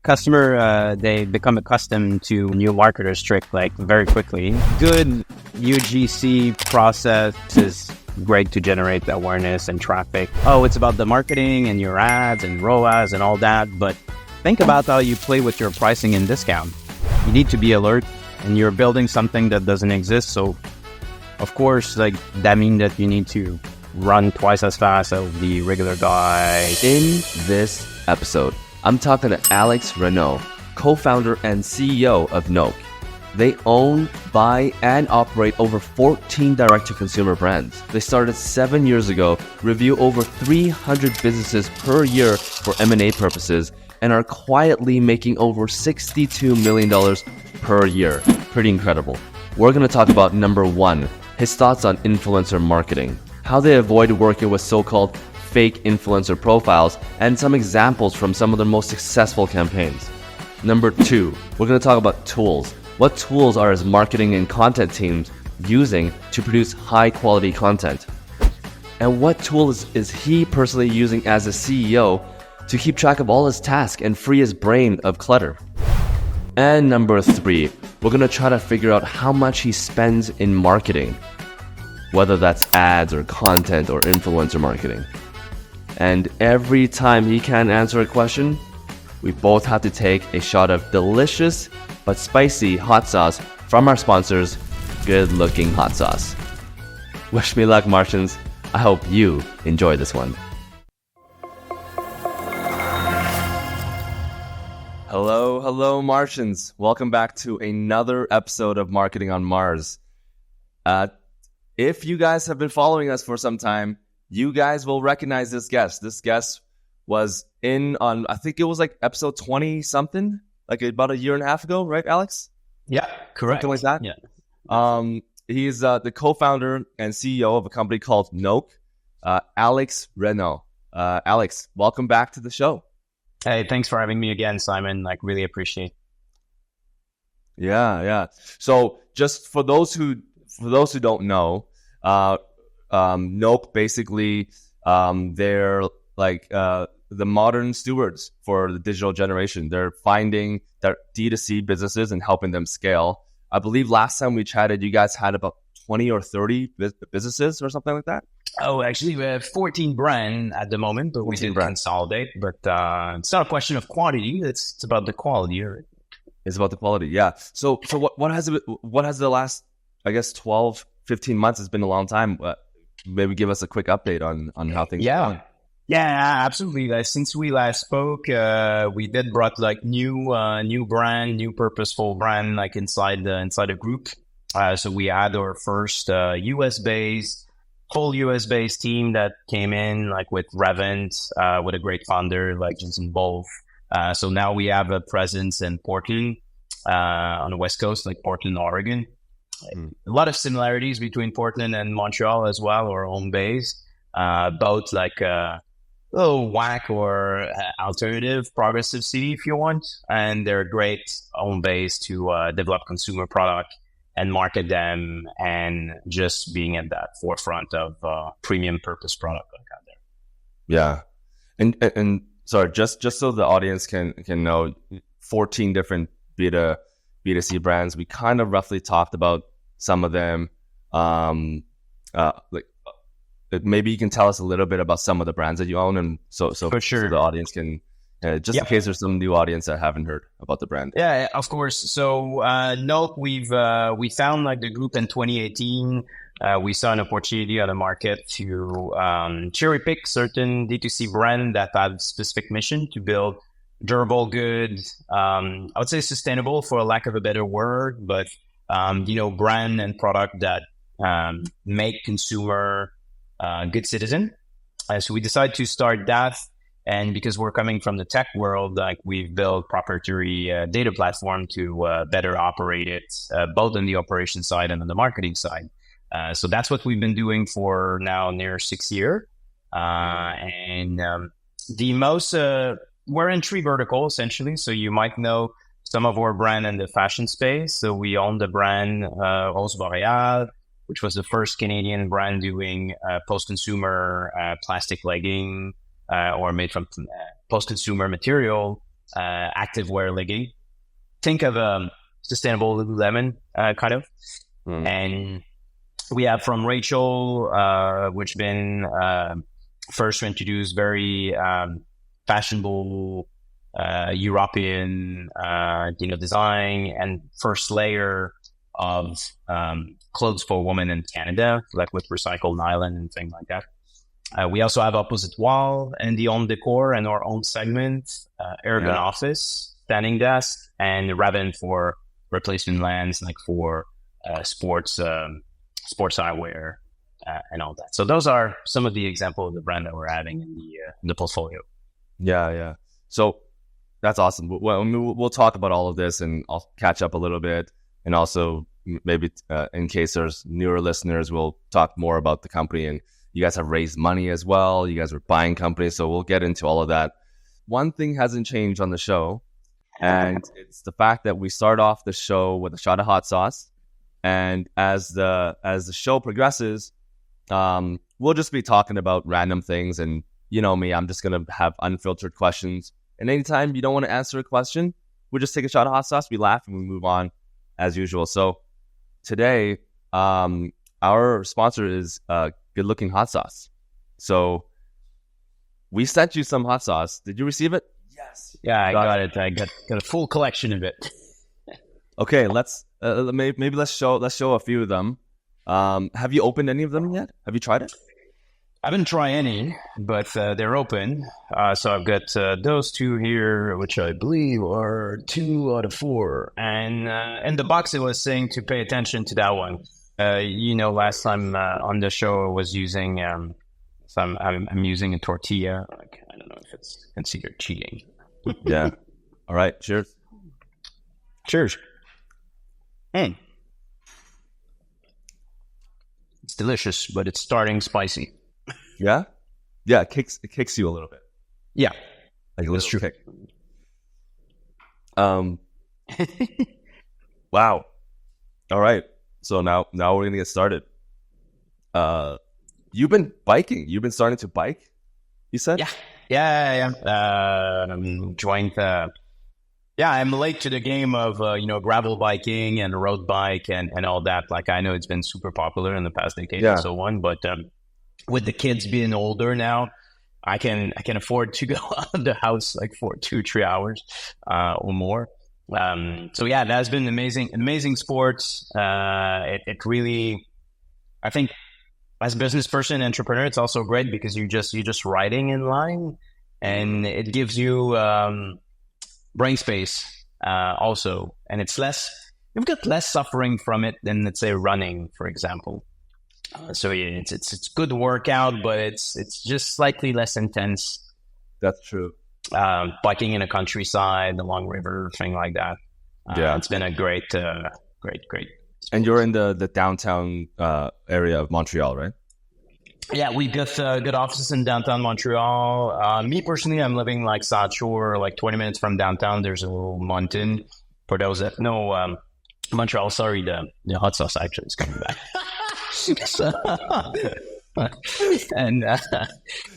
Customer, they become accustomed to new marketers trick like very quickly. Good UGC process is great to generate awareness and traffic. Oh, it's about the marketing and your ads and ROAS and all that, but think about how you play with your pricing and discount. You need to be alert, and you're building something that doesn't exist. So, of course, like that means that you need to run twice as fast as the regular guy. In this episode, I'm talking to Alexandre Renaud, co-founder and CEO of Nolk. They own, buy, and operate over 14 direct-to-consumer brands. They started 7 years ago, review over 300 businesses per year for M&A purposes, and are quietly making over $62 million per year. Pretty incredible. We're going to talk about number one, his thoughts on influencer marketing, how they avoid working with so-called fake influencer profiles, and some examples from some of their most successful campaigns. Number two, we're going to talk about tools. What tools are his marketing and content teams using to produce high quality content? And what tools is he personally using as a CEO to keep track of all his tasks and free his brain of clutter? And number three, we're going to try to figure out how much he spends in marketing, whether that's ads or content or influencer marketing. And every time he can't answer a question, we both have to take a shot of delicious but spicy hot sauce from our sponsors, Good Looking Hot Sauce. Wish me luck, Martians. I hope you enjoy this one. Hello, Martians. Welcome back to another episode of Marketing on Mars. If you guys have been following us for some time, you guys will recognize this guest. This guest was in on, I think it was like episode 20 something, like about a year and a half ago, right, Alex? Yeah, correct. Something like that? Yeah. He's the co-founder and CEO of a company called Nolk, Alexandre Renaud. Alex, welcome back to the show. Hey, thanks for having me again, Simon. Like, really appreciate it. Yeah. So just for those who don't know, Nolk basically, they're like the modern stewards for the digital generation. They're finding their DTC businesses and helping them scale. I believe last time we chatted, you guys had about 20 or 30 businesses or something like that. Oh, actually, we have 14 brands at the moment, but we did consolidate. But it's not a question of quantity; it's about the quality. Right? It's about the quality, yeah. So what has the last, I guess, 12, 15 months? It's been a long time. Maybe give us a quick update on how things are going. Yeah, absolutely. Like, since we last spoke, we did brought like new brand, new purposeful brand, like inside the group. So we had our first full US based team that came in, like with Revent, with a great founder like Jason Wolf. So now we have a presence in Portland, on the West Coast, like Portland, Oregon. A lot of similarities between Portland and Montreal as well, our home base. Both like whack or alternative progressive city if you want, and they're a great home base to develop consumer product and market them, and just being at that forefront of premium purpose product like out there. Yeah, and sorry, just so the audience can know, 14 different B2C brands. We kind of roughly talked about some of them. Maybe you can tell us a little bit about some of the brands that you own, and so For sure. So the audience can, in case there's some new audience that haven't heard about the brand. Yeah, of course. So Nolk, we found like the group in 2018. We saw an opportunity on the market to cherry pick certain D2C brand that had specific mission to build durable, good, I would say sustainable for lack of a better word, but brand and product that make consumer good citizen. So we decided to start that. And because we're coming from the tech world, like we've built proprietary data platform to better operate it, both on the operation side and on the marketing side. So that's what we've been doing for now near 6 years. We're in 3 verticals essentially. So you might know some of our brand in the fashion space. So we own the brand Rose Boreal, which was the first Canadian brand doing post-consumer plastic legging or made from post-consumer material. activewear legging. Think of sustainable Lululemon kind of. And we have from Rachel, which been first to introduce very fashionable European design, and first layer of clothes for women in Canada, like with recycled nylon and things like that. We also have Opposite Wall and the Home Decor and our own segment, Ergon Office, Standing Desk, and Raven for replacement lands, like for sports eyewear and all that. So those are some of the examples of the brand that we're having in the portfolio. Yeah. So that's awesome. We'll talk about all of this, and I'll catch up a little bit. And also, maybe in case there's newer listeners, we'll talk more about the company. And you guys have raised money as well. You guys are buying companies. So we'll get into all of that. One thing hasn't changed on the show, and it's the fact that we start off the show with a shot of hot sauce. And as the show progresses, we'll just be talking about random things. And you know me, I'm just going to have unfiltered questions. And anytime you don't want to answer a question, we'll just take a shot of hot sauce, we laugh, and we move on as usual. So today, our sponsor is Good Looking Hot Sauce. So we sent you some hot sauce. Did you receive it? Yes. Yeah, I got it. I got a full collection of it. Okay, let's maybe let's show a few of them. Have you opened any of them yet? Have you tried it? I haven't tried any, but they're open. So I've got those two here, which I believe are 2 out of 4. And in the box, it was saying to pay attention to that one. Last time on the show, I was using I'm using a tortilla. Like, I don't know if it's considered cheating. Yeah. All right. Cheers. Cheers. It's delicious, but it's starting spicy. Yeah, it kicks you a little bit. Yeah, like a little kick. Wow. All right. So now we're gonna get started. You've been biking. You've been starting to bike, you said? Yeah. Joined. I'm late to the game of gravel biking and road bike and all that. Like, I know it's been super popular in the past decade and so on, but with the kids being older now, I can afford to go out of the house like for 2-3 hours or more. So yeah, that's been amazing sports. It really, I think, as a business person, entrepreneur, it's also great because you're just riding in line, and it gives you brain space also, and you've got less suffering from it than, let's say, running, for example. So yeah, it's good workout, but it's just slightly less intense. That's true. Biking in a countryside, along river, thing like that. It's been a great. And you're in the downtown area of Montreal, right? Yeah, we've got good offices in downtown Montreal. Me personally, I'm living like South Shore, like 20 minutes from downtown. There's a little mountain. For those that know Montreal, sorry, the hot sauce actually is coming back. And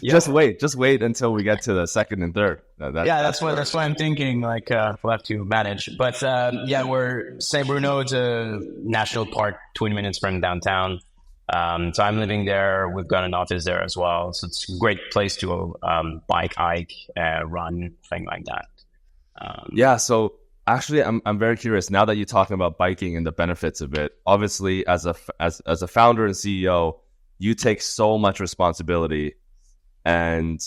just wait until we get to the second and third. That's what I'm thinking. Like we'll have to manage, but we're Saint Bruno. It's a national park, 20 minutes from downtown. So I'm living there. We've got an office there as well. So it's a great place to bike, hike, run, thing like that. So actually, I'm very curious now that you're talking about biking and the benefits of it. Obviously, as a founder and CEO, you take so much responsibility, and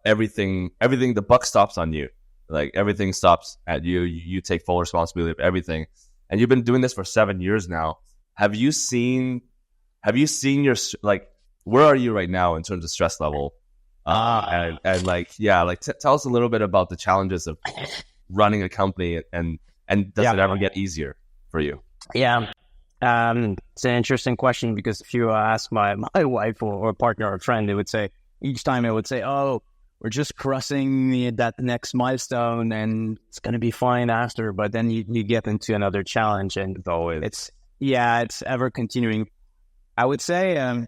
everything. The buck stops on you. Like, everything stops at you. You take full responsibility of everything, and you've been doing this for 7 years now. Have you seen your, like, where are you right now in terms of stress level? Tell us a little bit about the challenges of running a company, and does it ever get easier for you? Yeah. It's an interesting question, because if you ask my wife or partner or friend, each time it would say, oh, we're just crossing that next milestone and it's going to be fine after. But then you get into another challenge, and it's ever continuing. I would say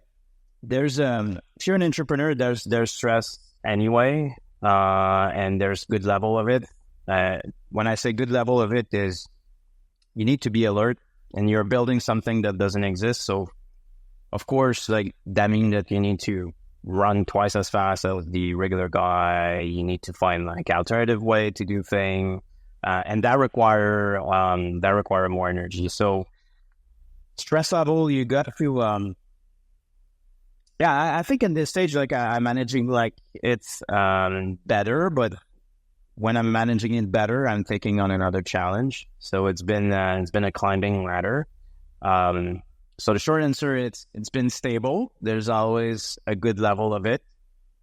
there's if you're an entrepreneur, there's stress anyway, and there's good level of it. When I say good level of it is you need to be alert and you're building something that doesn't exist. So of course, like that means that you need to run twice as fast as the regular guy. You need to find like alternative way to do thing. And that require more energy. So stress level, you got to, I think in this stage, like I'm managing like it's better, but when I'm managing it better, I'm taking on another challenge. So it's been a climbing ladder. So the short answer, it's been stable. There's always a good level of it.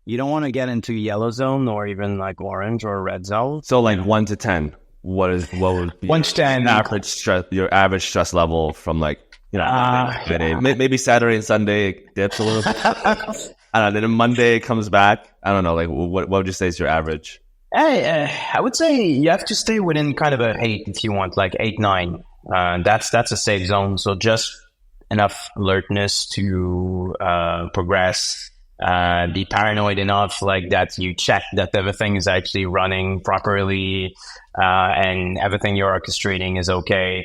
You don't want to get into yellow zone or even like orange or red zone. So like 1 to 10, what would be 1 to 10 average stress, your average stress level from like, maybe Saturday and Sunday it dips a little bit. I don't know. Then Monday it comes back. I don't know. Like what would you say is your average? I would say you have to stay within kind of a 8 if you want, like 8, 9. That's a safe zone. So just enough alertness to progress. Be paranoid enough like that you check that everything is actually running properly and everything you're orchestrating is okay.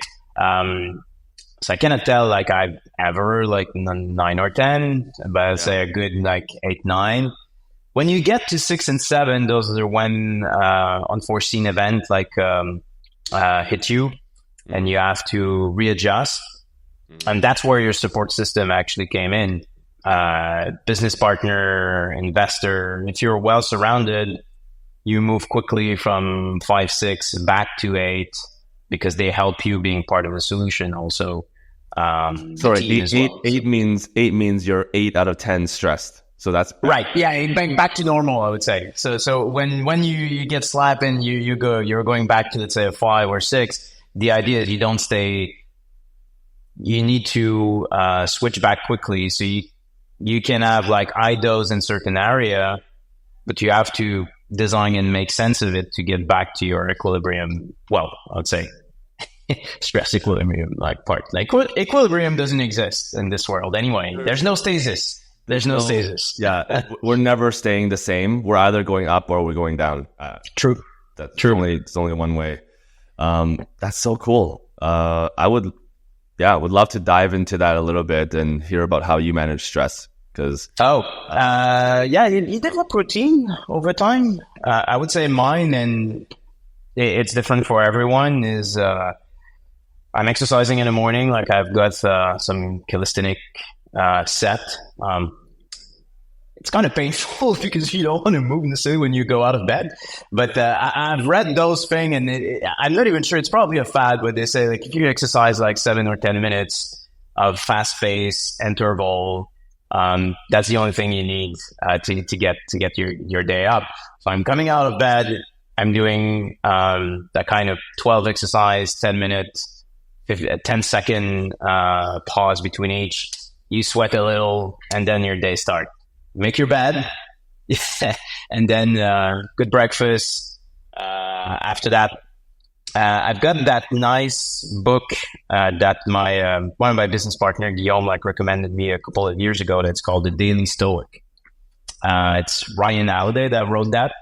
So I cannot tell like I've ever like 9 or 10, but I'd say a good like 8, 9. When you get to 6 and 7, those are when unforeseen event like hit you and you have to readjust. And that's where your support system actually came in. Business partner, investor. If you're well surrounded, you move quickly from 5, 6 back to 8 because they help you being part of the solution also. Sorry, 8 means you're 8 out of 10 stressed. So that's right. Yeah, back to normal, I would say. So when you get slapped and you're going back to, let's say, a 5 or 6, the idea is you don't stay. You need to switch back quickly. So you can have like IDOs in certain area, but you have to design and make sense of it to get back to your equilibrium. Well, I would say stress equilibrium like part. Like equilibrium doesn't exist in this world anyway. There's no stasis. There's no stasis. Yeah, we're never staying the same. We're either going up or we're going down. True. That's true. It's only one way. That's so cool. I would love to dive into that a little bit and hear about how you manage stress. Because you develop routine over time. I would say mine, and it's different for everyone, is I'm exercising in the morning. Like I've got some calisthenic set. It's kind of painful because you don't want to move necessarily when you go out of bed. But I've read those things, and I'm not even sure. It's probably a fad, but they say like if you exercise like 7 or 10 minutes of fast pace interval, that's the only thing you need to get your day up. So I'm coming out of bed. I'm doing that kind of 12 exercise, 10 minutes, 10-second pause between each. You sweat a little, and then your day starts. Make your bed, and then good breakfast. After that, I've got that nice book that my one of my business partner Guillaume recommended me a couple of years ago. That's called The Daily Stoic. It's Ryan Holiday that wrote that.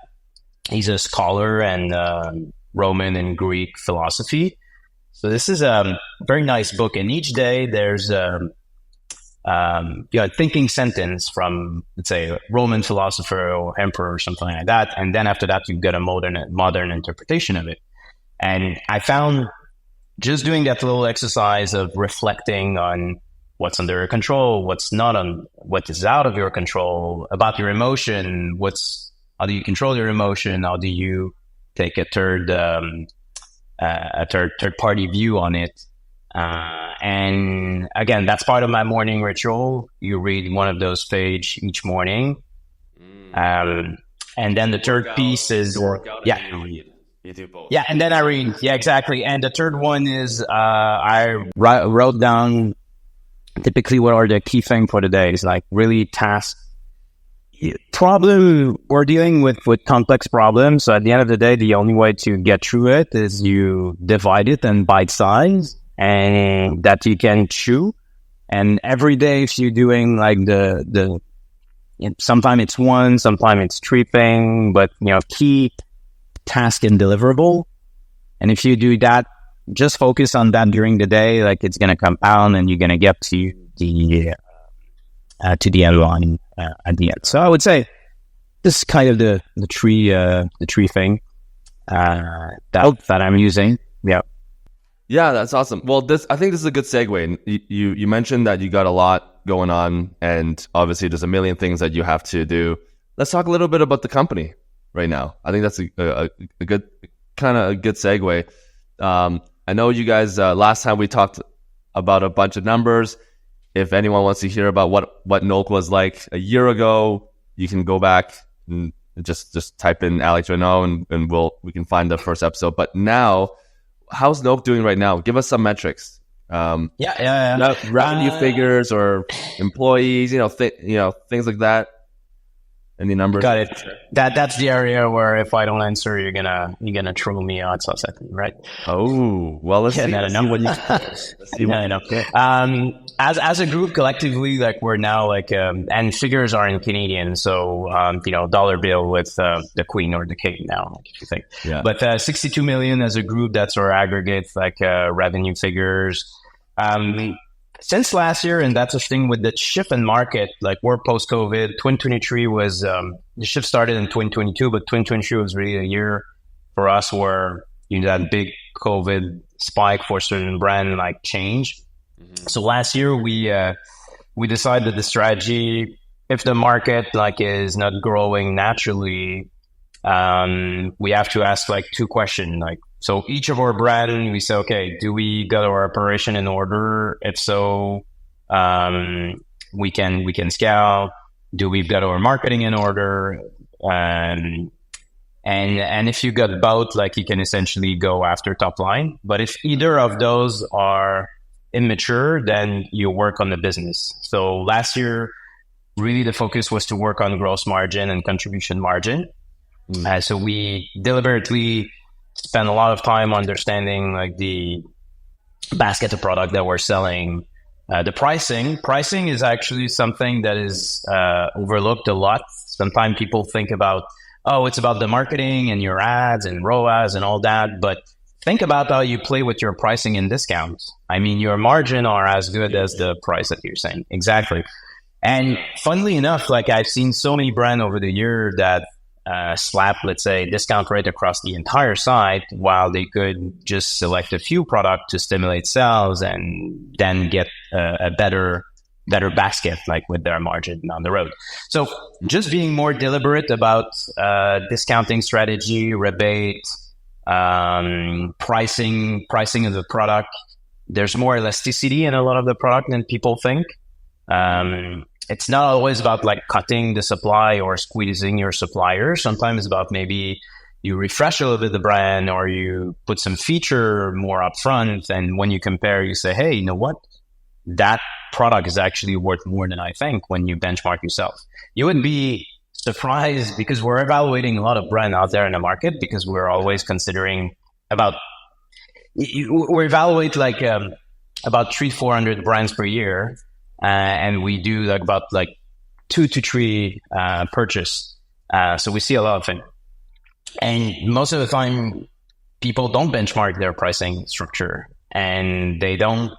He's a scholar and Roman and Greek philosophy. So this is a very nice book, and each day there's a thinking sentence from, let's say, a Roman philosopher or emperor or something like that, and then after that you get a modern interpretation of it. And I found just doing that little exercise of reflecting on what's under your control, what's not on, what is out of your control, about your emotion, how do you control your emotion, how do you take a third party view on it. And again, that's part of my morning ritual. You read one of those pages each morning. And then the third piece is, and then I read. Yeah, exactly. And the third one is, I wrote down typically what are the key things for the day. It's like really we're dealing with complex problems. So at the end of the day, the only way to get through it is you divide it in bite size and that you can chew. And every day, if you're doing like sometimes it's one, sometimes it's 3 things, but key task and deliverable. And if you do that, just focus on that during the day, like it's going to compound and you're going to get to the end line at the end. So I would say this is kind of the tree thing that I'm using. Yeah. Yeah, that's awesome. Well, I think this is a good segue. You mentioned that you got a lot going on, and obviously there's a million things that you have to do. Let's talk a little bit about the company right now. I think that's a good segue. I know you guys, last time we talked about a bunch of numbers. If anyone wants to hear about what Nolk was like a year ago, you can go back and just type in Alex Renaud and we can find the first episode. But now, how's Nolk doing right now? Give us some metrics. Revenue figures or employees, things like that. Any numbers? Got it. That's the area where if I don't answer, you're gonna throw me out for a second, right? Oh, well, let's see. As a group collectively, like we're now like, and figures are in Canadian, so dollar bill with the Queen or the King now, like if you think. Yeah. But 62 million as a group, that's our aggregate like revenue figures. Since last year, and that's the thing with the shift in market, like we're post-COVID, 2023 was, the shift started in 2022, but 2023 was really a year for us where that big COVID spike for certain brand like change. Mm-hmm. So last year we decided the strategy, if the market like is not growing naturally, we have to ask like two questions, like, so each of our brand, we say, okay, do we got our operation in order? If so, we can scale. Do we've got our marketing in order? And if you got both, like you can essentially go after top line. But if either of those are immature, then you work on the business. So last year, really the focus was to work on gross margin and contribution margin. So we deliberately spend a lot of time understanding like the basket of product that we're selling. The pricing is actually something that is overlooked a lot. Sometimes people think about, it's about the marketing and your ads and ROAS and all that. But think about how you play with your pricing and discounts. I mean, your margin are as good as the price that you're saying. Exactly. And funnily enough, like I've seen so many brands over the year that slap, let's say, discount rate across the entire site, while they could just select a few products to stimulate sales and then get a better basket, like with their margin down the road. So just being more deliberate about discounting strategy, rebate, pricing of the product. There's more elasticity in a lot of the product than people think. It's not always about like cutting the supply or squeezing your supplier. Sometimes it's about maybe you refresh a little bit the brand or you put some feature more upfront. And when you compare, you say, hey, you know what? That product is actually worth more than I think when you benchmark yourself. You would be surprised because we're evaluating a lot of brand out there in the market because we're always considering we evaluate like about 300-400 brands per year. And we do like about like 2 to 3 purchase. So we see a lot of things. And most of the time, people don't benchmark their pricing structure, and they don't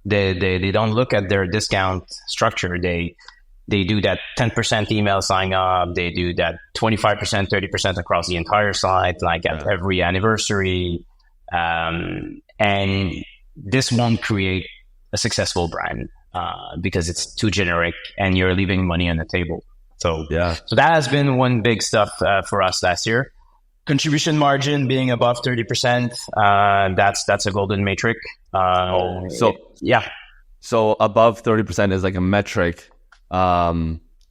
look at their discount structure. They do that 10% email sign up. They do that 25%, 30% across the entire site, like at every anniversary. And this won't create a successful brand. Because it's too generic and you're leaving money on the table. So that has been one big stuff for us last year. Contribution margin being above 30%, that's a golden metric. So above 30% is like a metric.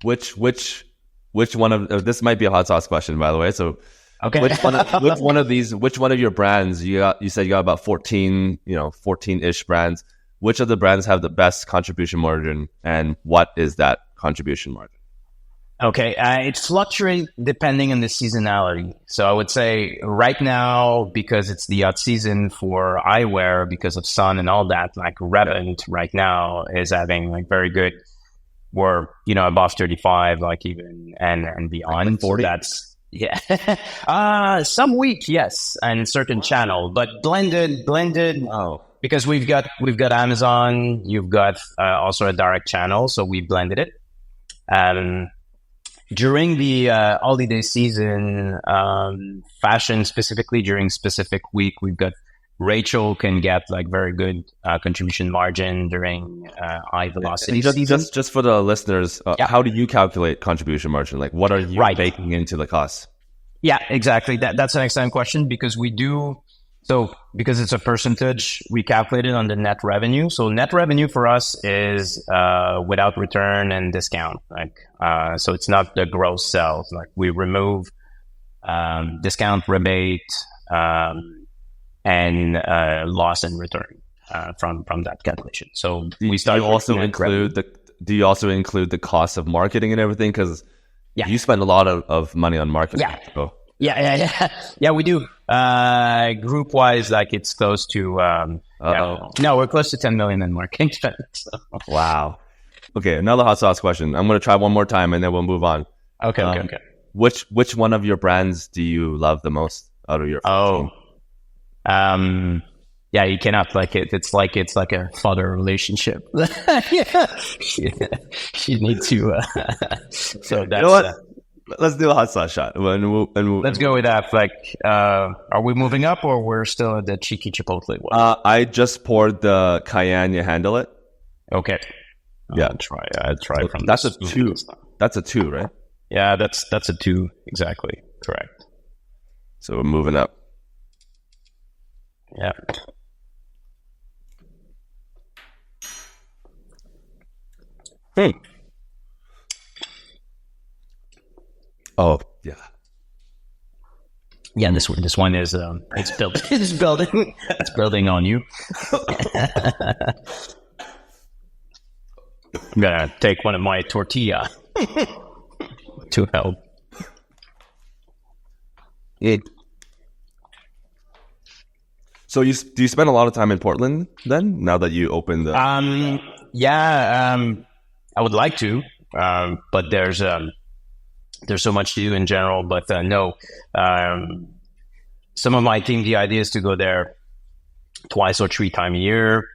Which one of this might be a hot sauce question, by the way. So okay. which one of your brands you said you got about 14-ish brands. Which of the brands have the best contribution margin, and what is that contribution margin? Okay, it fluctuates depending on the seasonality. So I would say right now, because it's the hot season for eyewear, because of sun and all that, like Revant right now is having like very good, we're above 35, like even and beyond. 40. That's Yeah. Some week, yes, and certain channel, but blended. Oh, Because we've got Amazon, you've got also a direct channel, so we blended it. During the holiday season, fashion specifically during specific week, we've got Rachel can get like very good contribution margin during high velocity season. Just for the listeners, Yeah. how do you calculate contribution margin? Like, what are you Right. baking into the cost? Yeah, exactly. That's an excellent question because we do. So because it's a percentage, we calculate it on the net revenue. So net revenue for us is without return and discount. Like so it's not the gross sales. Like we remove discount, rebate, and loss and return from that calculation. So we start. Do you also include the cost of marketing and everything? Because Yeah. you spend a lot of money on marketing. Yeah. So. Yeah, we do. Group wise, like it's close to, no, we're close to 10 million in marketing spend. So. Wow. Okay, another hot sauce question. I'm going to try one more time and then we'll move on. Okay. Which one of your brands do you love the most out of your 14? Yeah, you cannot like it. It's like a father relationship. Yeah. You need to, so that's, you know what? Let's do a hot sauce shot. Let's go with that. Like, are we moving up or we're still at the cheeky chipotle one? I just poured the cayenne. You handle it. Okay. Yeah. I'll try from That's a this. 2. That's a 2, right? Yeah, that's a 2. Exactly. Correct. So we're moving up. Yeah. Oh, yeah. Yeah, this one is it's building on you. I'm gonna take one of my tortilla to help. So do you spend a lot of time in Portland then? Now that you opened the I would like to, but there's so much to do in general. But no, some of my team, the idea is to go there 2 or 3 times a year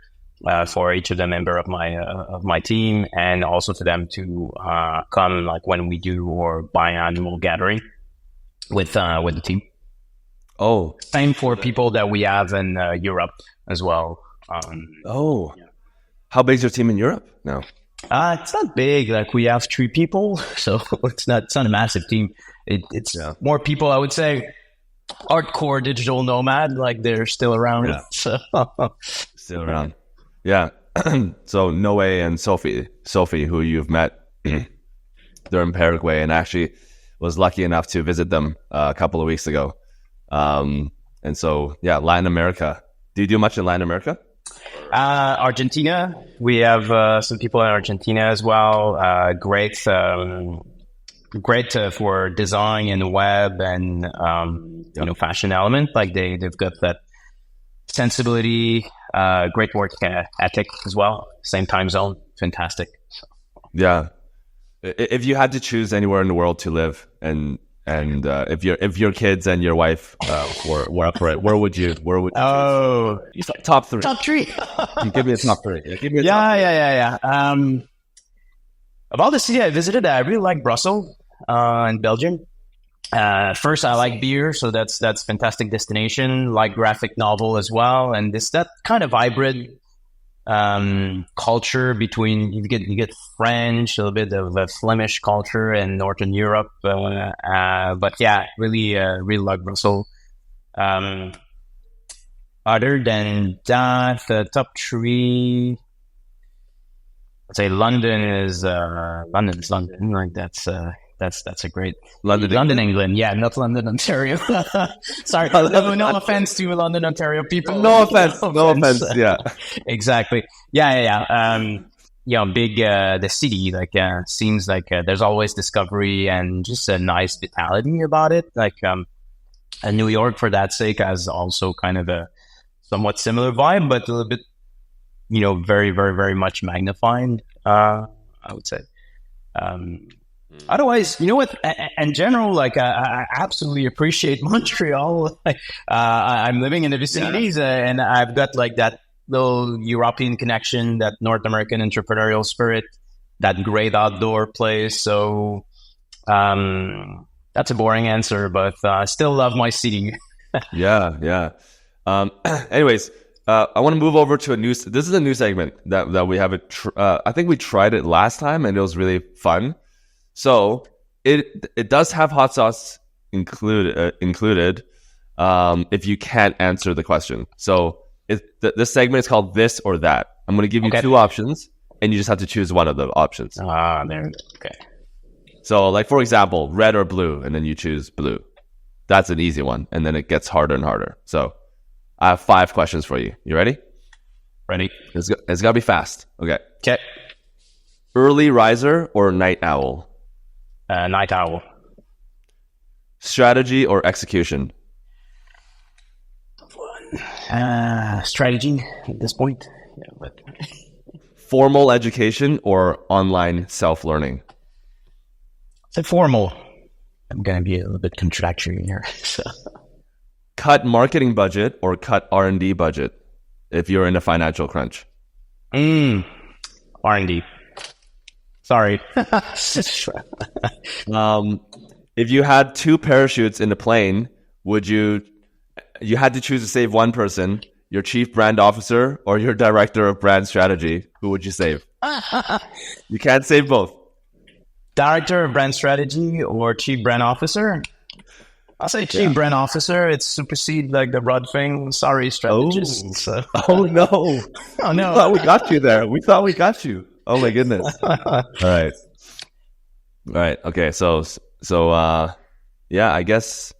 for each of the member of my team, and also for them to come like when we do or biannual gathering with the team. Oh, Same for people that we have in Europe as well. How big's your team in Europe now? It's not big. Like we have 3 people, so it's not a massive team. It's more people, I would say, hardcore digital nomad. Like they're still around. Yeah. So. Still around. Yeah. So Noe and Sophie, who you've met, they're in Paraguay, and actually was lucky enough to visit them a couple of weeks ago. And so, yeah, Latin America. Do you do much in Latin America? Argentina. We have some people in Argentina as well. Great for design and web and fashion element. Like they've got that sensibility. Great work ethic as well. Same time zone. Fantastic. Yeah. If you had to choose anywhere in the world to live, and if your kids and your wife were up for it, where would you? Oh, Top 3. top 3. You give me a top 3. Give me a top 3. Yeah. Of all the cities I visited, I really like Brussels in Belgium. First, I like beer, so that's fantastic destination. Like graphic novel as well, and that kind of hybrid culture between you get French, a little bit of a Flemish culture, and Northern Europe. But yeah, really like Brussels. Other than that, the top 3, I'd say London is London. Like that's a great London, England. Yeah, not London, Ontario. Sorry, no offense to London, Ontario people. No offense. Yeah, exactly. Yeah. Big the city. Like seems like there's always discovery and just a nice vitality about it. Like New York, for that sake, has also kind of a somewhat similar vibe, but a little bit, very, very, very much magnified. I would say. Otherwise, you know what? In general, like I absolutely appreciate Montreal. I'm living in the vicinities, and I've got like that little European connection, that North American entrepreneurial spirit, that great outdoor place. So that's a boring answer, but I still love my city. Yeah. Anyways, I want to move over to this is a new segment that we have. I think we tried it last time and it was really fun. So it does have hot sauce included if you can't answer the question. So this segment is called This or That. I'm going to give you two options and you just have to choose one of the options. There. Okay. So like, for example, red or blue, and then you choose blue. That's an easy one. And then it gets harder and harder. So I have 5 questions for you. You ready? Ready. It's got to be fast. Okay. Early riser or night owl? Night owl. Strategy or execution? Strategy at this point. Yeah, but formal education or online self-learning? It's formal. I'm going to be a little bit contradictory here. So. Cut marketing budget or cut R&D budget if you're in a financial crunch? R&D. Sorry. If you had 2 parachutes in the plane, you had to choose to save one person, your chief brand officer or your director of brand strategy, who would you save? You can't save both. Director of brand strategy or chief brand officer? I'll say chief brand officer. It supersedes like the broad thing. Sorry, strategist. Oh no. Oh no. We thought we got you there. We thought we got you. Oh my goodness. All right. Okay. So yeah, I guess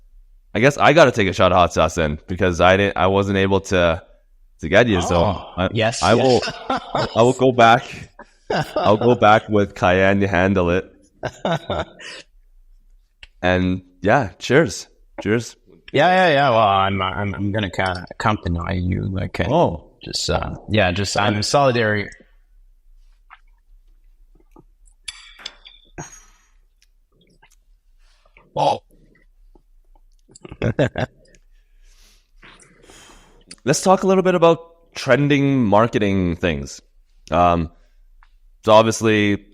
I got to take a shot of hot sauce then, because I wasn't able to get you. Yes. I will go back. I'll go back with cayenne to handle it. And yeah, cheers. Yeah. Well, I'm gonna kind of accompany you, like, I'm solidary. Oh. Let's talk a little bit about trending marketing things. So obviously,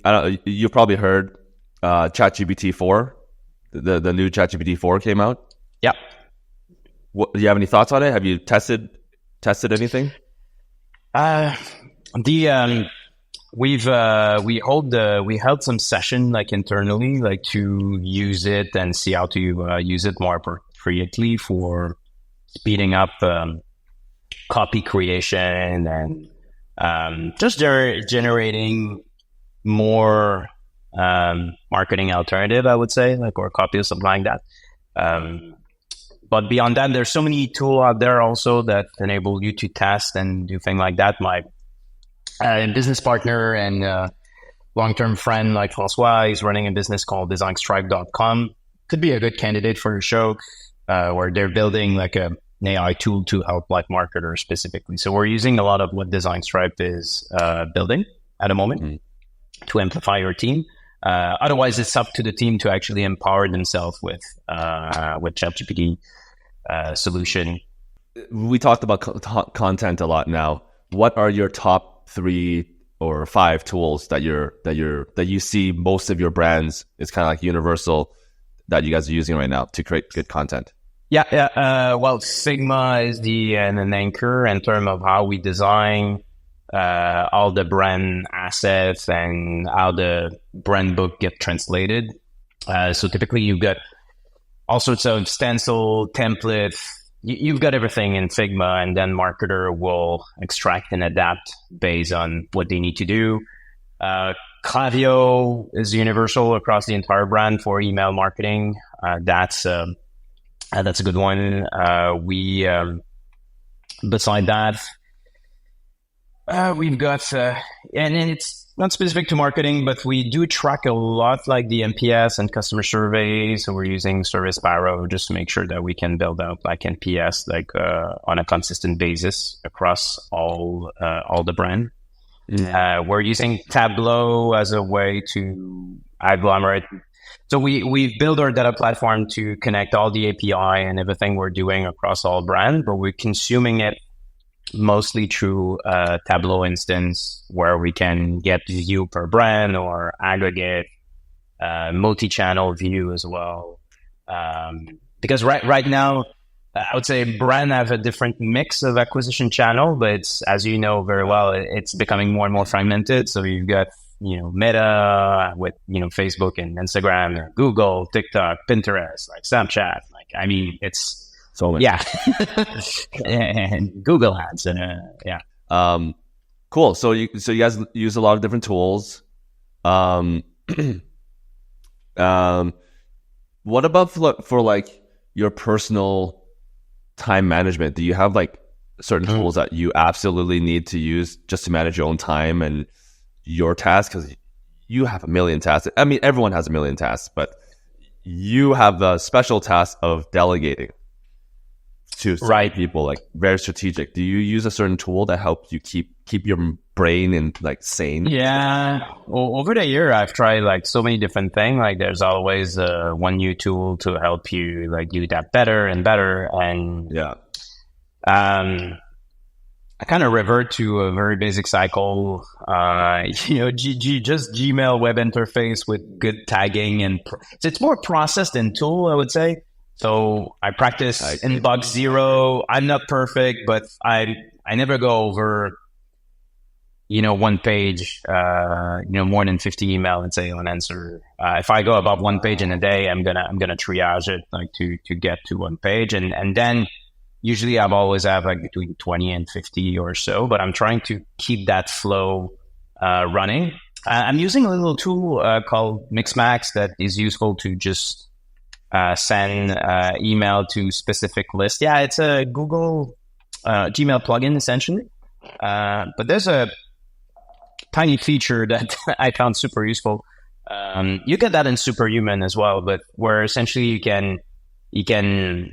you've probably heard ChatGPT 4. The new ChatGPT 4 came out. Yeah. Do you have any thoughts on it? Have you tested anything? We held some session like internally, like to use it and see how to use it more appropriately for speeding up copy creation and just generating more marketing alternative, I would say, like, or copy or something like that. But beyond that, there's so many tools out there also that enable you to test and do things like that. My business partner and long-term friend, like Francois, is running a business called designstripe.com. Could be a good candidate for your show, where they're building like an AI tool to help like marketers specifically. So we're using a lot of what Design Stripe is building at the moment to amplify your team. Otherwise, it's up to the team to actually empower themselves with ChatGPT solution. We talked about content a lot now. What are your top 3 or 5 tools that you see most of your brands? It's kind of like universal that you guys are using right now to create good content. Well, Sigma is an anchor in terms of how we design all the brand assets and how the brand book get translated. So typically you've got all sorts of stencil templates. You've got everything in Figma, and then marketer will extract and adapt based on what they need to do. Klaviyo is universal across the entire brand for email marketing. That's a good one. Beside that, we've got, and it's not specific to marketing, but we do track a lot like the NPS and customer surveys. So we're using Service Sparrow just to make sure that we can build out like NPS, like on a consistent basis across all the brand. We're using Tableau as a way to agglomerate. So we've built our data platform to connect all the API and everything we're doing across all brands, but we're consuming it mostly through a Tableau instance where we can get view per brand or aggregate multi-channel view as well. Because right now, I would say brand have a different mix of acquisition channel, but it's, as you know very well, it's becoming more and more fragmented. So you've got, Meta with, Facebook and Instagram, Google, TikTok, Pinterest, like Snapchat. Like, I mean, it's so many. Yeah. And Google ads and yeah. Cool. So you guys use a lot of different tools. What about for like your personal time management? Do you have like certain tools that you absolutely need to use just to manage your own time and your tasks? Because you have a million tasks. I mean, everyone has a million tasks, but you have the special task of delegating to certain people, like very strategic. Do you use a certain tool that helps you keep your brain and like sane? Yeah. Over the year, I've tried like so many different things. Like there's always one new tool to help you like do that better and better. And yeah. I kind of revert to a very basic cycle, just Gmail web interface with good tagging, and so it's more process than tool, I would say. So I practice inbox zero. I'm not perfect, but I never go over, one page, more than 50 email and say on answer. If I go above one page in a day, I'm gonna triage it like to get to one page, and then. Usually I've always have like between 20 and 50 or so, but I'm trying to keep that flow running. I'm using a little tool called Mixmax that is useful to just send email to specific lists. Yeah, it's a Google Gmail plugin essentially. But there's a tiny feature that I found super useful. You get that in Superhuman as well, but where essentially you can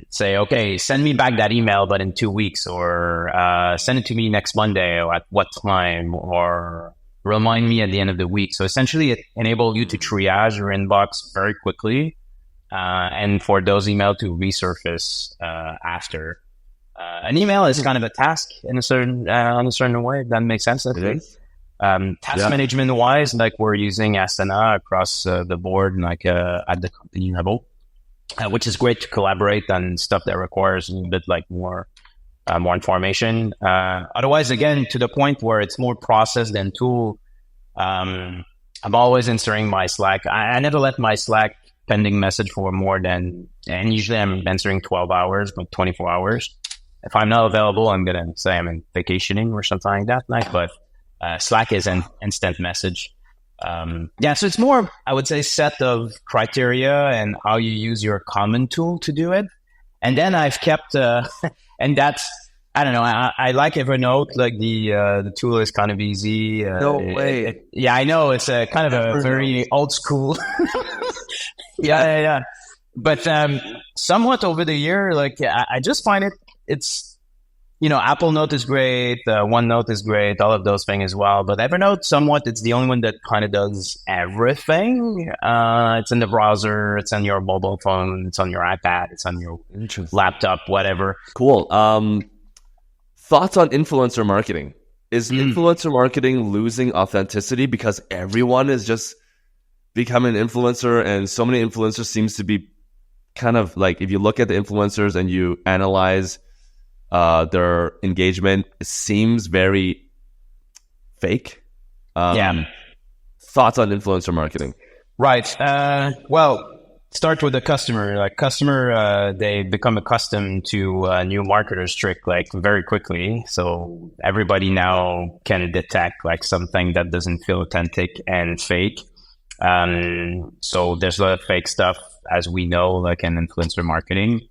say, okay, send me back that email, but in 2 weeks, or send it to me next Monday, or at what time, or remind me at the end of the week. So essentially it enables you to triage your inbox very quickly, and for those emails to resurface after. An email is kind of a task in a certain way, if that makes sense. Task management wise, like we're using Asana across the board, like at the company level. Which is great to collaborate on stuff that requires a bit like more information. Otherwise, again, to the point where it's more process than tool, I'm always answering my Slack. I never let my Slack pending message for more than, and usually I'm answering 12 hours, but 24 hours. If I'm not available, I'm going to say I'm in vacationing or something like that. But Slack is an instant message. So it's more, I would say, set of criteria and how you use your common tool to do it. And then I've kept, and that's, I don't know, I like Evernote, like the tool is kind of easy. No way. I know, it's a kind of a very old school. Yeah. But somewhat over the year, like I just find it's, Apple Note is great, OneNote is great, all of those things as well. But Evernote, somewhat, it's the only one that kind of does everything. It's in the browser, it's on your mobile phone, it's on your iPad, it's on your laptop, whatever. Cool. Thoughts on influencer marketing? Is influencer marketing losing authenticity because everyone is just becoming an influencer, and so many influencers seems to be kind of like, if you look at the influencers and you analyze their engagement, it seems very fake. Thoughts on influencer marketing? Right. Start with the customer. Like they become accustomed to a new marketer's trick like very quickly. So everybody now can detect like something that doesn't feel authentic and fake. So there's a lot of fake stuff, as we know, like in influencer marketing.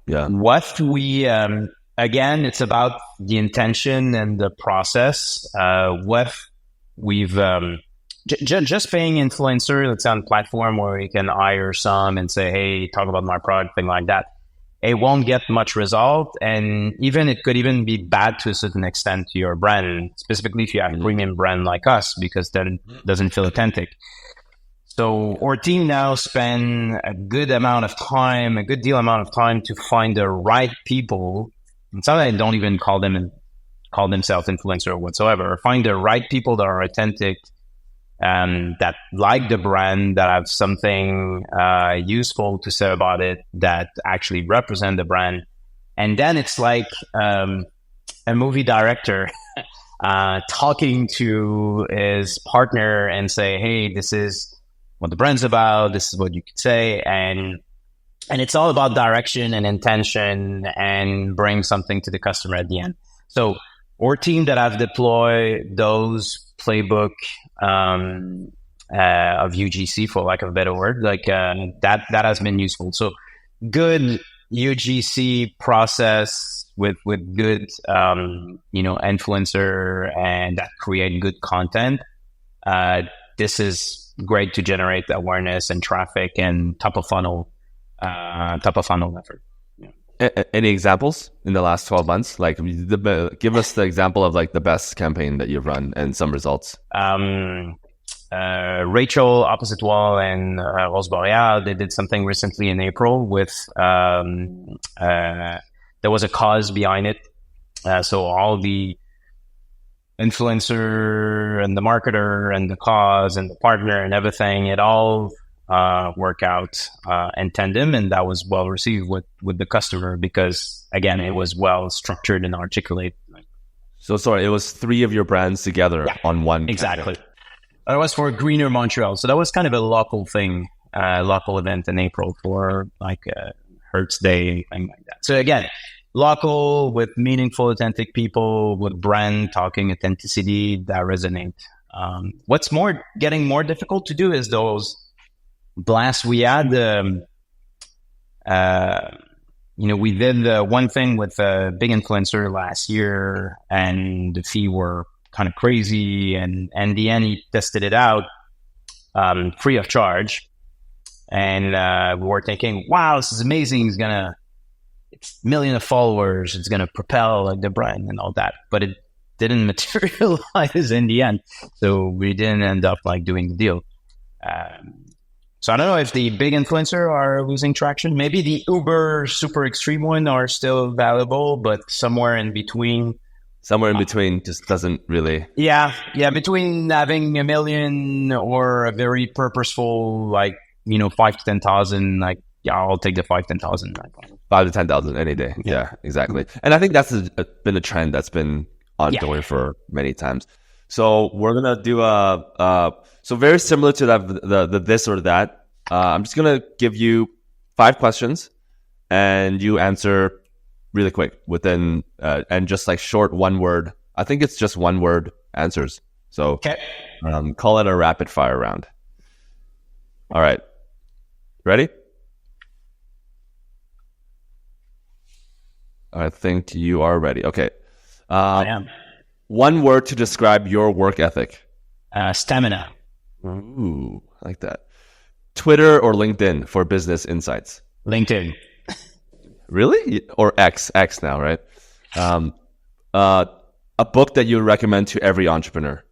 Yeah. What we again, it's about the intention and the process. What we've just paying influencer, let's say on platform where you can hire some and say, hey, talk about my product, thing like that. It won't get much result, and it could even be bad to a certain extent to your brand, specifically if you have a premium brand like us, because then it doesn't feel authentic. So our team now spend a good deal amount of time to find the right people. And sometimes I don't even call themselves influencer or whatsoever. Find the right people that are authentic, that like the brand, that have something useful to say about it, that actually represent the brand. And then it's like a movie director talking to his partner and say, hey, this is what the brand's about, this is what you could say. And it's all about direction and intention and bring something to the customer at the end. So our team that have deployed those playbook of UGC, for lack of a better word, like that has been useful. So good UGC process with good influencer and that create good content. This is great to generate awareness and traffic and top of funnel effort. Any examples in the last 12 months? Like, give us the example of like the best campaign that you've run and some results. Rachel Opposite Wall and Rose Boreal, they did something recently in April with there was a cause behind it. So all the influencer and the marketer and the cause and the partner and everything, it all work out in tandem, and that was well received with the customer because again it was well structured and articulate. So sorry, it was 3 of your brands together on one. Exactly. That was for Greener Montreal, so that was kind of a local thing, local event in April for like Hertz Day, thing like that. So again, local with meaningful, authentic people with brand talking authenticity that resonate. What's getting more difficult to do is those blasts. We had, we did one thing with a big influencer last year, and the fee were kind of crazy. And in the end, he tested it out free of charge, and we were thinking, "Wow, this is amazing! It's million of followers. It's gonna propel like the brand and all that." But it didn't materialize in the end, so we didn't end up like doing the deal. So I don't know if the big influencer are losing traction. Maybe the Uber super extreme one are still valuable, but somewhere in between just doesn't really. Yeah. Between having a million or a very purposeful, like, 5 to 10,000, like, I'll take the 5 to 10,000. 5 to 10,000 any day. Yeah, exactly. And I think that's been a trend that's been ongoing for many times. So we're going to do so very similar to that, the this or that. I'm just going to give you 5 questions and you answer really quick within, and just like short 1 word. I think it's just 1 word answers. So call it a rapid fire round. All right. Ready? I think you are ready. Okay. I am. 1 word to describe your work ethic. Stamina. Ooh, I like that. Twitter or LinkedIn for business insights? LinkedIn. Really? Or X now, right? A book that you would recommend to every entrepreneur?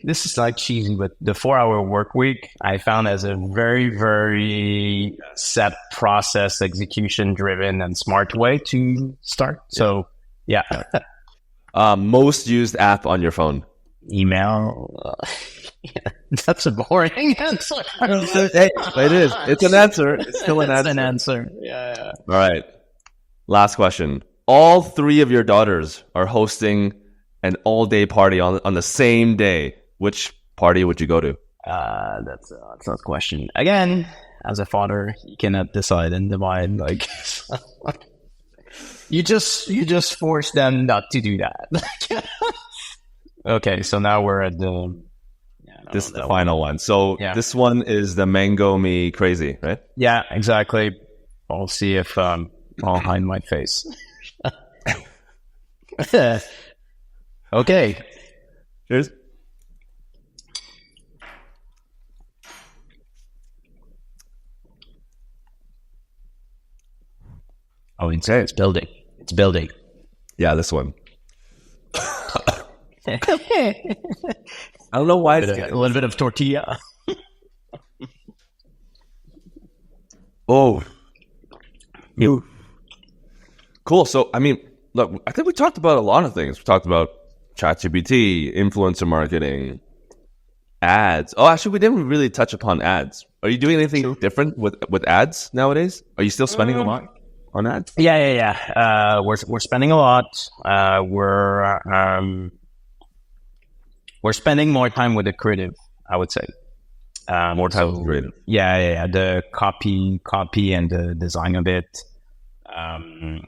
This is like cheesy, but the 4-Hour Work Week I found as a very, very set process, execution driven and smart way to start. So yeah. Most used app on your phone? Email. That's a boring answer. Hey, it is. It's an answer. It's still an answer. It's an answer. Yeah. All right. Last question. All 3 of your daughters are hosting an all-day party on the same day. Which party would you go to? That's a question. Again, as a father, you cannot decide and divide. Like, you just force them not to do that. Okay, so now we're at the. This is the final one. So this one is the Mango Me Crazy, right? Yeah, exactly. I'll see if I'll hide my face. Okay. Cheers. Oh, it's building. It's building. Yeah, this one. I don't know why. A little bit of tortilla. Oh, you. Cool. So, I mean, look, I think we talked about a lot of things. We talked about ChatGPT, influencer marketing, ads. Oh, actually, we didn't really touch upon ads. Are you doing anything different with ads nowadays? Are you still spending a lot on ads? Yeah. We're spending a lot. We're spending more time with the creative, I would say. More time with creative. Yeah. The copy and the design of it. I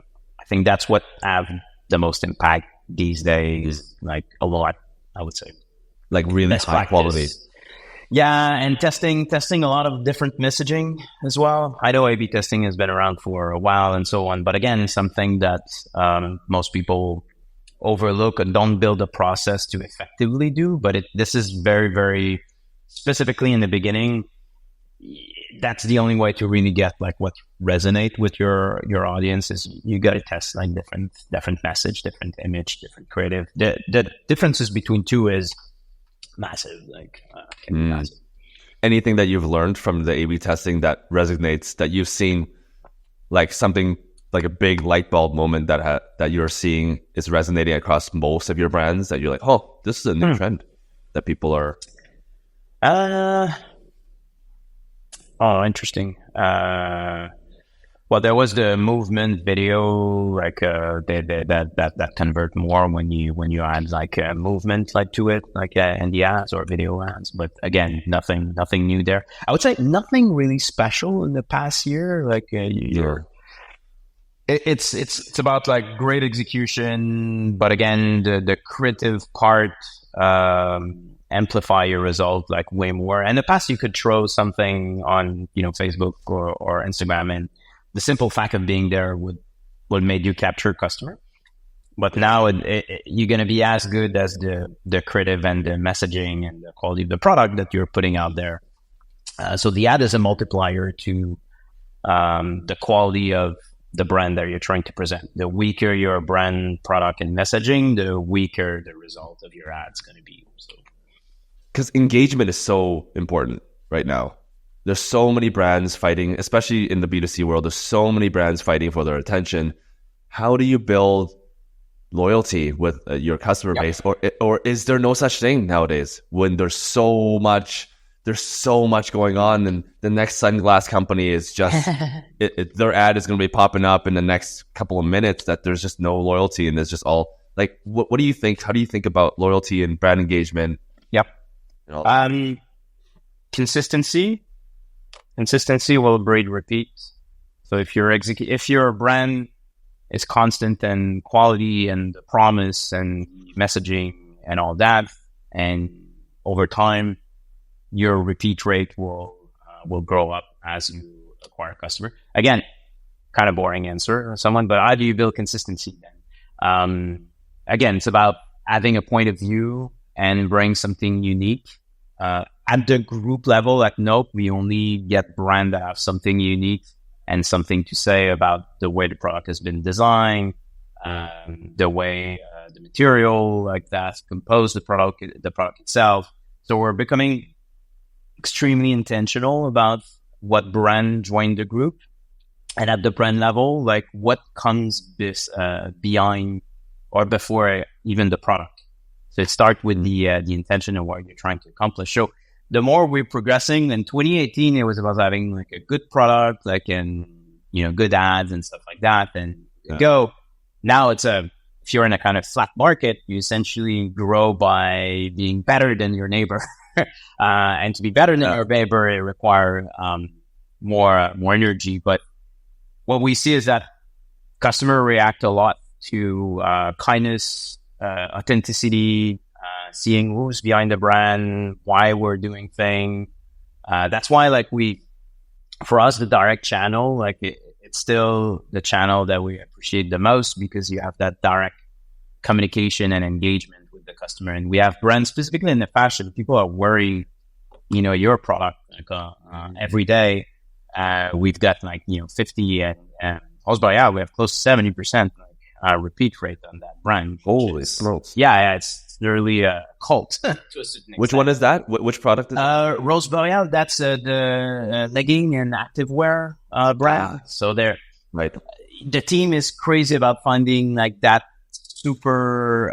think that's what have the most impact these days. Like a lot, I would say. Like really Best high quality. Yeah, and testing a lot of different messaging as well. I know A/B testing has been around for a while and so on, but again, something that most people overlook and don't build a process to effectively do. But this is very, very specifically in the beginning. That's the only way to really get like what resonate with your audience is you got to test like different message, different image, different creative. The differences between two is massive. Like can be massive. Anything that you've learned from the A/B testing that resonates, that you've seen, like something like a big light bulb moment that you're seeing is resonating across most of your brands, that you're like, oh, this is a new trend that people are. Oh, interesting. Well, there was the movement video, like that convert more when you add like a movement like to it, like in the ads or video ads. But again, nothing new there. I would say nothing really special in the past year. Like it's about like great execution, but again, the creative part amplify your result like way more. In the past, you could throw something on Facebook or Instagram, and the simple fact of being there would make you capture customer. But now you're going to be as good as the creative and the messaging and the quality of the product that you're putting out there. So the ad is a multiplier to the quality of the brand that you're trying to present. The weaker your brand, product, and messaging, the weaker the result of your ad is going to be. Because engagement is so important right now. There's so many brands fighting, especially in the B2C world. There's so many brands fighting for their attention. How do you build loyalty with your customer base, or is there no such thing nowadays when there's so much going on, and the next sunglass company is just their ad is going to be popping up in the next couple of minutes, that there's just no loyalty, and there's just all like, what do you think? How do you think about loyalty and brand engagement? Yep. Consistency will breed repeat. So if your brand is constant and quality and promise and messaging and all that, and over time your repeat rate will grow up as you acquire a customer. Again, kind of boring answer, someone, but how do you build consistency then? Again, it's about having a point of view and bring something unique. At the group level at Nolk, we only get brands that have something unique and something to say about the way the product has been designed, the way the material like that compose the product itself. So we're becoming extremely intentional about what brand joined the group, and at the brand level, like what comes behind or before even the product. So it starts with the intention of what you're trying to accomplish. So the more we're progressing, in 2018, it was about having like a good product, like good ads and stuff like that, and go. Now it's if you're in a kind of flat market, you essentially grow by being better than your neighbor, and to be better than your neighbor, it requires more energy. But what we see is that customers react a lot to kindness, authenticity, seeing who's behind the brand, why we're doing things. That's why, like, for us, the direct channel, like it's still the channel that we appreciate the most, because you have that direct communication and engagement with the customer. And we have brands specifically in the fashion. People are wearing, your product like every day. We've got 50 and we have close to 70% repeat rate on that brand. Holy smokes. Yeah, it's literally a cult. To a certain Which extent. one is that? Which product is that? Rose Boreal, that's the legging and activewear brand. So Right. the team is crazy about finding like that super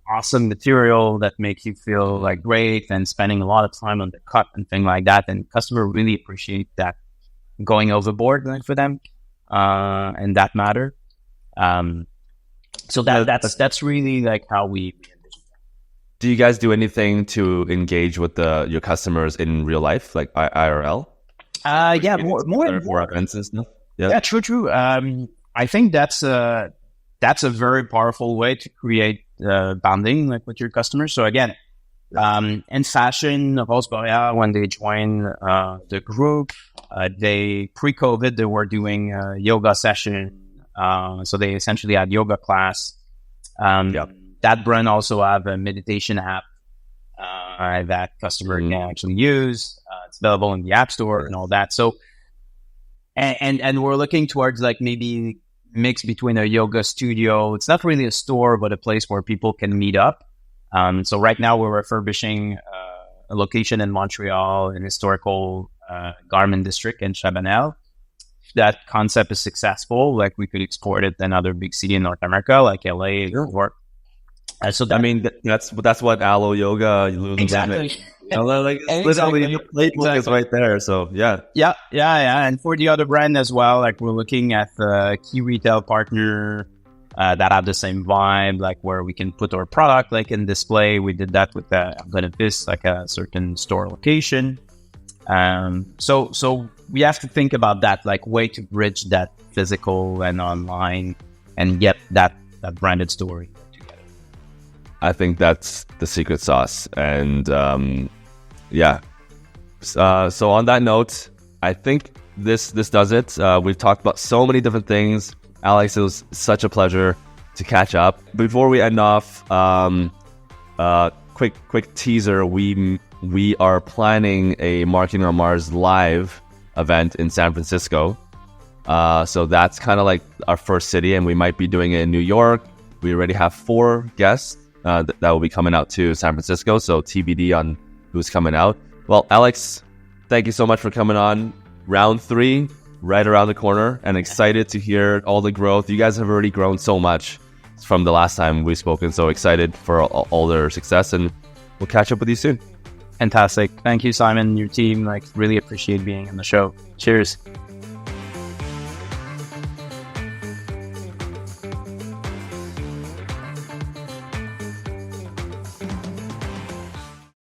awesome material that makes you feel like great, and spending a lot of time on the cut and things like that. And customers really appreciate that going overboard like, for them, and that matter. So that's really like how we. Do you guys do anything to engage with your customers in real life, like IRL? Yeah, more events and stuff. Yeah, true. I think that's a very powerful way to create bonding like with your customers. So again, in fashion, Rose Boreal, when they joined the group, they pre-COVID they were doing a yoga session. So they essentially had yoga class. That brand also have a meditation app that customer can actually use. It's available in the App Store and all that. So, and we're looking towards like maybe mix between a yoga studio. It's not really a store, but a place where people can meet up. So right now we're refurbishing a location in Montreal, an historical garment district in Chabanel. If that concept is successful, like we could export it in other big city in North America, like LA or. So that, I mean, that's what Alo Yoga, exactly. Like literally the playbook is right there. So yeah. And for the other brand as well, like we're looking at a key retail partner that have the same vibe, like where we can put our product like in display. We did that with Benefis, like a certain store location. So we have to think about that, like way to bridge that physical and online and get that branded story. I think that's the secret sauce. And so on that note, I think this does it. We've talked about so many different things. Alex, it was such a pleasure to catch up. Before we end off, quick teaser. We are planning a Marketing on Mars live event in San Francisco. So that's kind of like our first city, and we might be doing it in New York. We already have 4 guests that will be coming out to San Francisco. So TBD on who's coming out. Well, Alex, thank you so much for coming on. Round 3, right around the corner, and excited to hear all the growth. You guys have already grown so much from the last time we've spoken. So excited for all their success, and we'll catch up with you soon. Fantastic. Thank you, Simon, and your team. Like, really appreciate being on the show. Cheers.